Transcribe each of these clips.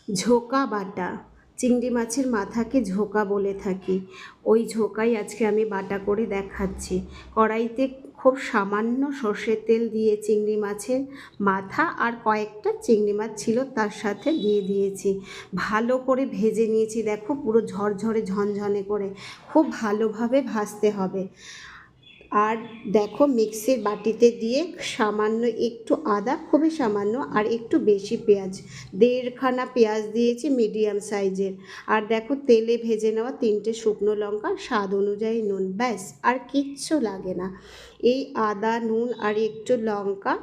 ঝোকা বাটা, চিংড়ি মাছের মাথাকে ঝোকা বলে থাকি। ওই ঝোকাই আজকে আমি বাটা করে দেখাচ্ছি। কড়াইতে খুব সামান্য সর্ষের তেল দিয়ে চিংড়ি মাছের মাথা আর কয়েকটা চিংড়ি মাছ ছিল তার সাথে দিয়ে দিয়েছি, ভালো করে ভেজে নিয়েছি। দেখো পুরো ঝরঝরে ঝনঝনে করে খুব ভালোভাবে ভাজতে হবে। আর দেখো মিক্সির বাটিতে দিয়ে সামান্য একটু আদা, খুবই সামান্য, আর একটু বেশি পেঁয়াজ, দেড়খানা পেঁয়াজ দিয়েছি মিডিয়াম সাইজের। আর দেখো তেলে ভেজে নেওয়া 3টে শুকনো লঙ্কা, স্বাদ অনুযায়ী নুন, ব্যাস আর কিচ্ছু লাগে না। এই আদা, নুন আর একটু লঙ্কা,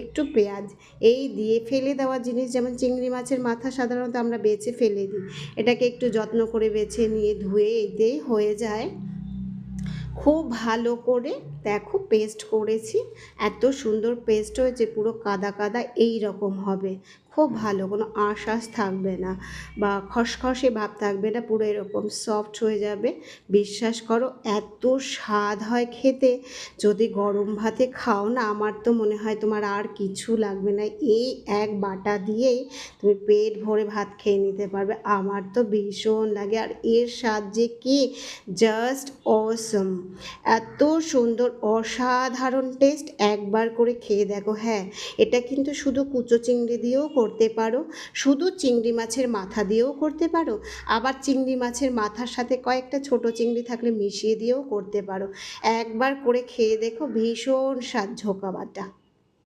একটু পেঁয়াজ, এই দিয়ে ফেলে দেওয়া জিনিস, যেমন চিংড়ি মাছের মাথা সাধারণত আমরা বেছে ফেলে দিই, এটাকে একটু যত্ন করে বেছে নিয়ে ধুয়ে এতেই হয়ে যায়। খুব ভালো করে দেখো পেস্ট করেছি, এত সুন্দর পেস্ট হয়েছে, পুরো কাদা কাদা এই রকম হবে। খুব ভালো, কোনো আঁশ থাকবে না বা খসখসে ভাব থাকবে না, পুরো এরকম সফট হয়ে যাবে। বিশ্বাস করো এত স্বাদ হয় খেতে। যদি গরম ভাতে খাও না, আমার তো মনে হয় তোমার আর কিছু লাগবে না, এই এক বাটা দিয়েই তুমি পেট ভরে ভাত খেয়ে নিতে পারবে। আমার তো ভীষণ লাগে, আর এর স্বাদ যে কি জাস্ট অসম, এত সুন্দর অসাধারণ টেস্ট। একবার করে খেয়ে দেখো। হ্যাঁ, এটা কিন্তু শুধু কুচো চিংড়ি দিয়েও করতে পারো, শুধু চিংড়ি মাছের মাথা দিয়েও করতে পারো, আবার চিংড়ি মাছের মাথার সাথে কয়েকটা ছোট চিংড়ি থাকলে মিশিয়ে দিয়েও করতে পারো। একবার করে খেয়ে দেখো, ভীষণ স্বাদ ঝোঁকা বাটা।